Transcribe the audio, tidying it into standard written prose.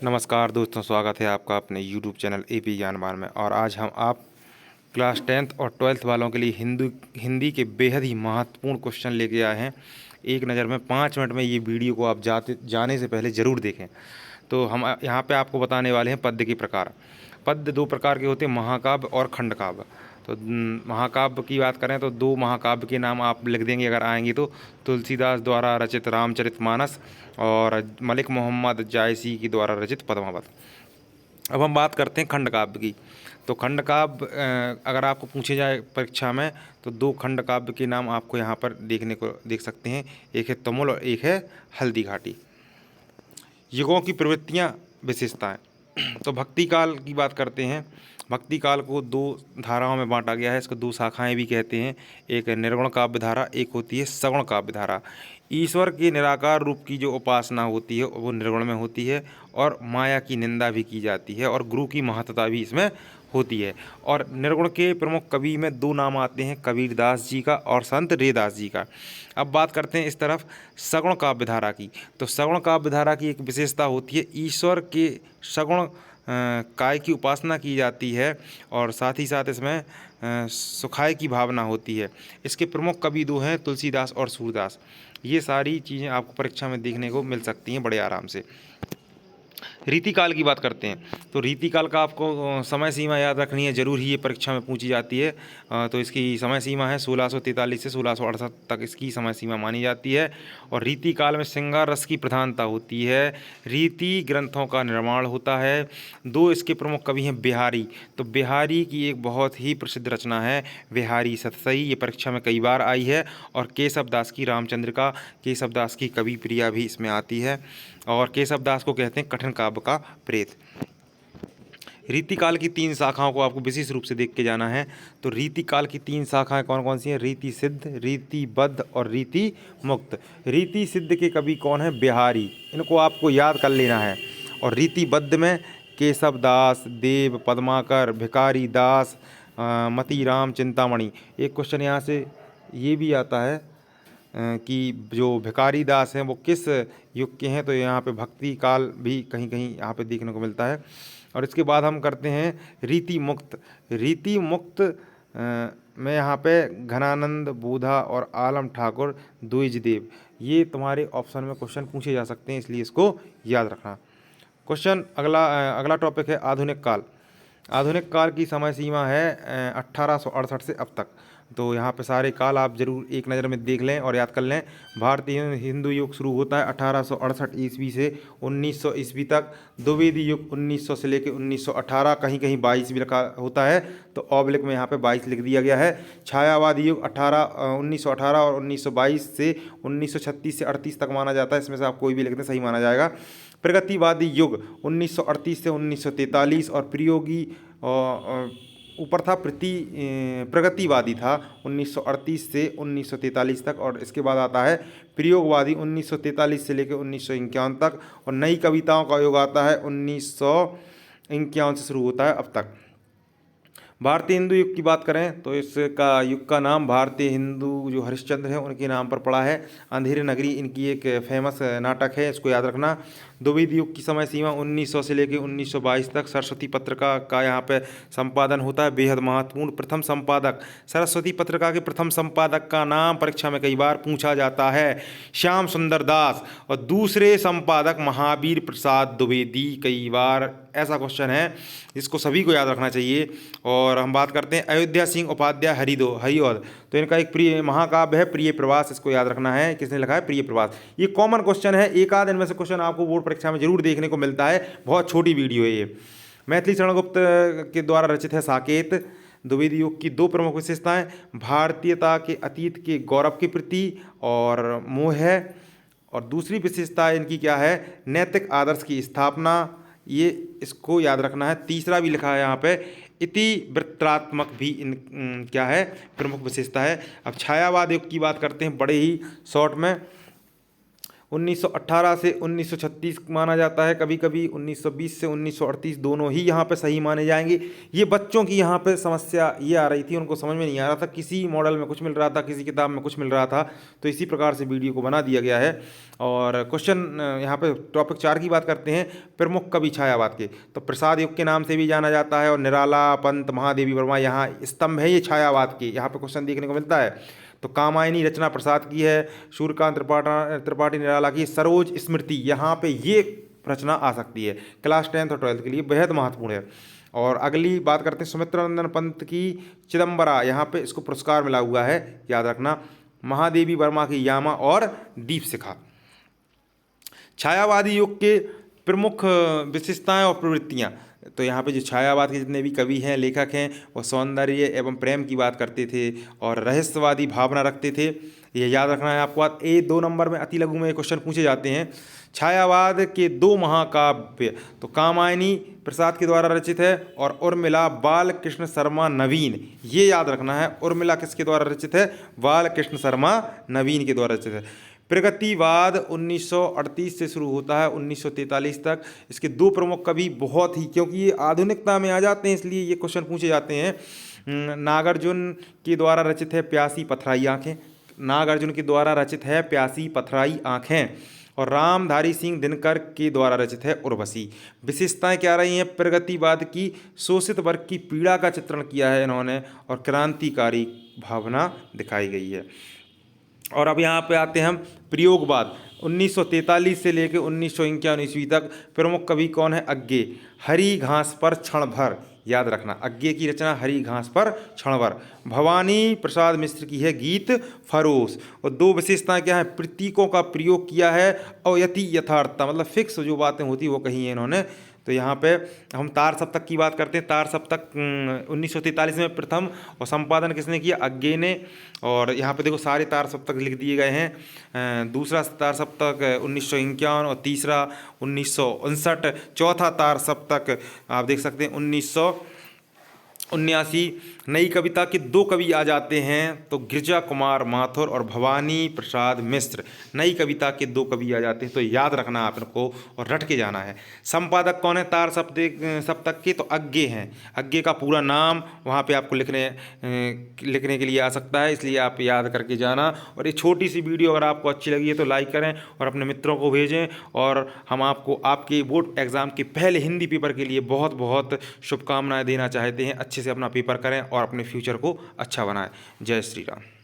नमस्कार दोस्तों, स्वागत है आपका अपने YouTube चैनल एपी ज्ञानवान में। और आज हम आप क्लास 10th और 12th वालों के लिए हिंदी के बेहद ही महत्वपूर्ण क्वेश्चन लेके आए हैं। एक नज़र में 5 मिनट में ये वीडियो को आप जाने से पहले ज़रूर देखें। तो हम यहाँ पे आपको बताने वाले हैं पद्य के प्रकार। पद्य दो प्रकार के होते हैं, महाकाव्य और खंडकाव्य। तो महाकाव्य की बात करें तो दो महाकाव्य के नाम आप लिख देंगे अगर आएंगे तो। तुलसीदास द्वारा रचित रामचरितमानस और मलिक मोहम्मद जायसी के द्वारा रचित पद्मावत। अब हम बात करते हैं खंड काव्य की। तो खंड काव्य अगर आपको पूछे जाए परीक्षा में तो दो खंड काव्य के नाम आपको यहाँ पर देख सकते हैं। एक है तुमुल और एक है हल्दी घाटी। युगों की प्रवृत्तियाँ, विशेषताएँ। तो भक्ति काल की बात करते हैं। भक्ति काल को दो धाराओं में बांटा गया है, इसको दो शाखाएं भी कहते हैं। एक है निर्गुण काव्य धारा, एक होती है सगुण काव्य धारा। ईश्वर के निराकार रूप की जो उपासना होती है वो निर्गुण में होती है और माया की निंदा भी की जाती है और गुरु की महत्ता भी इसमें होती है। और निर्गुण के प्रमुख कवि में दो नाम आते हैं, कबीरदास जी का और संत रेदास जी का। अब बात करते हैं इस तरफ सगुण काव्य धारा की। तो सगुण काव्य धारा की एक विशेषता होती है, ईश्वर के सगुण काय की उपासना की जाती है और साथ ही साथ इसमें सुखाय की भावना होती है। इसके प्रमुख कवि दो हैं, तुलसीदास और सूरदास। ये सारी चीज़ें आपको परीक्षा में देखने को मिल सकती हैं बड़े आराम से। रीतिकाल की बात करते हैं तो रीतिकाल का आपको समय सीमा याद रखनी है, जरूर ही ये परीक्षा में पूछी जाती है। तो इसकी समय सीमा है 1643 से 1668 तक इसकी समय सीमा मानी जाती है। और रीतिकाल में श्रृंगार रस की प्रधानता होती है, रीति ग्रंथों का निर्माण होता है। दो इसके प्रमुख कवि हैं बिहारी। तो बिहारी की एक बहुत ही प्रसिद्ध रचना है बिहारी सतसई, ये परीक्षा में कई बार आई है। और केशव दास की रामचंद्र का, केशव दास की कवि प्रिया भी इसमें आती है और केशव दास को कहते हैं कठिन काव्य का प्रेत। रीतिकाल की तीन शाखाओं को आपको विशेष रूप से देख के जाना है। तो रीतिकाल की तीन शाखाएं कौन कौन सी हैं? रीति सिद्ध, रीति बद्ध और रीति मुक्त। रीति सिद्ध के कवि कौन है? बिहारी, इनको आपको याद कर लेना है। और रीति बद्ध में केशव दास, देव पद्माकर, भिखारी दास, मतीराम चिंतामणि। एक क्वेश्चन यहाँ से ये भी आता है कि जो भिखारी दास हैं वो किस युग के हैं? तो यहाँ पे भक्ति काल भी कहीं कहीं यहाँ पे देखने को मिलता है। और इसके बाद हम करते हैं रीति मुक्त। रीति मुक्त में यहाँ पे घनानंद बोधा और आलम ठाकुर द्विजदेव। ये तुम्हारे ऑप्शन में क्वेश्चन पूछे जा सकते हैं, इसलिए इसको याद रखना। क्वेश्चन अगला टॉपिक है आधुनिक काल। आधुनिक काल की समय सीमा है 1868 से अब तक। तो यहाँ पे सारे काल आप जरूर एक नज़र में देख लें और याद कर लें। भारतीय हिंदू युग शुरू होता है 1868 ईस्वी से 1900 ईस्वी तक। द्विवेदी युग 1900 से लेकर 1918, कहीं कहीं 22 भी लिखा होता है तो ऑब्लिक में यहाँ पे 22 लिख दिया गया है। छायावादी युग 1918 और 1922 से 1936 से 38 तक माना जाता है, इसमें से आप कोई भी लिख दें सही माना जाएगा। प्रगतिवादी युग 1938 से 1943 और प्रयोगी ऊपर था प्रगतिवादी था 1938 से 1943 तक। और इसके बाद आता है प्रयोगवादी 1943 से लेकर 1951 तक। और नई कविताओं का युग आता है 1951 से शुरू होता है अब तक। भारतीय हिंदू युग की बात करें तो इसका युग का नाम भारतीय हिंदू जो हरिश्चंद्र हैं उनके नाम पर पड़ा है। अंधेरी नगरी इनकी एक फेमस नाटक है, इसको याद रखना। द्विवेदी युग की समय सीमा 1900 से लेकर 1922 तक। सरस्वती पत्रिका का यहाँ पे संपादन होता है, बेहद महत्वपूर्ण। प्रथम संपादक, सरस्वती पत्रिका के प्रथम संपादक का नाम परीक्षा में कई बार पूछा जाता है, श्याम सुंदर दास। और दूसरे संपादक महावीर प्रसाद द्विवेदी, कई बार ऐसा क्वेश्चन है जिसको सभी को याद रखना चाहिए। और हम बात करते हैं अयोध्या सिंह उपाध्याय हरिऔध। तो इनका एक प्रिय महाकाव्य है प्रिय प्रवास, इसको याद रखना है। किसने लिखा है? प्रिय प्रवास। ये कॉमन क्वेश्चन है, एक आध इनमें से क्वेश्चन आपको बोर्ड परीक्षा में जरूर देखने को मिलता है। बहुत छोटी वीडियो है ये। मैथिली शरण गुप्त के द्वारा रचित है साकेत। द्विवेदी युग की दो प्रमुख विशेषताएं, भारतीयता के अतीत के गौरव के प्रति और मोह है। और दूसरी विशेषता इनकी क्या है? नैतिक आदर्श की स्थापना, ये इसको याद रखना है। तीसरा भी लिखा है यहाँ पे इतिवृत्तात्मक भी इन क्या है? प्रमुख विशेषता है। अब छायावाद युग की बात करते हैं बड़े ही शॉर्ट में। 1918 से 1936 माना जाता है, कभी कभी 1920 से 1938 दोनों ही यहाँ पे सही माने जाएंगे। ये बच्चों की यहाँ पे समस्या ये आ रही थी, उनको समझ में नहीं आ रहा था, किसी मॉडल में कुछ मिल रहा था, किसी किताब में कुछ मिल रहा था, तो इसी प्रकार से वीडियो को बना दिया गया है। और क्वेश्चन यहाँ पे टॉपिक 4 की बात करते हैं, प्रमुख कवि छायावाद के। तो प्रसाद युग के नाम से भी जाना जाता है, और निराला, पंत, महादेवी वर्मा यहाँ स्तंभ है ये छायावाद के, यहाँ पे क्वेश्चन देखने को मिलता है। तो कामायनी रचना प्रसाद की है, सूर्यकांत त्रिपाठी निराला की, सरोज स्मृति यहाँ पे ये रचना आ सकती है, क्लास 10th और 12th के लिए बेहद महत्वपूर्ण है। और अगली बात करते हैं सुमित्रानंदन पंत की चिदम्बरा, यहाँ पे इसको पुरस्कार मिला हुआ है, याद रखना। महादेवी वर्मा की यामा और दीप शिखा। छायावादी युग के प्रमुख विशेषताएं और प्रवृत्तियां, तो यहाँ पे जो छायावाद के जितने भी कवि हैं, लेखक हैं, वो सौंदर्य एवं प्रेम की बात करते थे और रहस्यवादी भावना रखते थे, ये याद रखना है आपको। बात 2 नंबर में अति लघु में क्वेश्चन पूछे जाते हैं। छायावाद के 2 महाकाव्य, तो कामायनी प्रसाद के द्वारा रचित है और उर्मिला बाल कृष्ण शर्मा नवीन, ये याद रखना है। उर्मिला किसके द्वारा रचित है? बाल कृष्ण शर्मा नवीन के द्वारा रचित है। प्रगतिवाद 1938 से शुरू होता है 1943 तक। इसके 2 प्रमुख कवि बहुत ही, क्योंकि ये आधुनिकता में आ जाते हैं इसलिए ये क्वेश्चन पूछे जाते हैं। नागार्जुन के द्वारा रचित है प्यासी पथराई आँखें, नागार्जुन के द्वारा रचित है प्यासी पथराई आँखें, और रामधारी सिंह दिनकर के द्वारा रचित है उर्वशी। विशेषताएं क्या रही हैं? प्रगतिवाद की शोषित वर्ग की पीड़ा का चित्रण किया है इन्होंने, और क्रांतिकारी भावना दिखाई गई है। और अब यहाँ पे आते हैं हम प्रयोगवाद। 1943 से लेकर 1951 ईस्वी तक प्रमुख कवि कौन है? अज्ञे। हरी घास पर क्षण भर, याद रखना, अज्ञे की रचना हरी घास पर क्षण भर। भवानी प्रसाद मिश्र की है गीत फरोश। और 2 विशेषताएं क्या है? प्रतीकों का प्रयोग किया है, और यति यथार्थता, मतलब फिक्स जो बातें होती वो कही है इन्होंने। तो यहाँ पे हम तार सप्तक की बात करते हैं। तार सप्तक 1943 में प्रथम, और संपादन किसने किया? अज्ञे ने। और यहाँ पे देखो सारे तार सप्तक लिख दिए गए हैं। दूसरा तार सप्तक 1951, और तीसरा 1959। चौथा तार सप्तक आप देख सकते हैं 1979। नई कविता के 2 कवि आ जाते हैं, तो गिरजा कुमार माथुर और भवानी प्रसाद मिश्र, नई कविता के 2 कवि आ जाते हैं, तो याद रखना आप इनको और रट के जाना है। संपादक कौन है तार सप्तक के? तो अज्ञे हैं। अज्ञे का पूरा नाम वहाँ पे आपको लिखने के लिए आ सकता है, इसलिए आप याद करके जाना। और ये छोटी सी वीडियो अगर आपको अच्छी लगी है तो लाइक करें और अपने मित्रों को भेजें, और हम आपको आपके बोर्ड एग्ज़ाम के पहले हिंदी पेपर के लिए बहुत बहुत शुभकामनाएं देना चाहते हैं। अच्छे से अपना पेपर करें और अपने फ्यूचर को अच्छा बनाएं। जय श्री राम।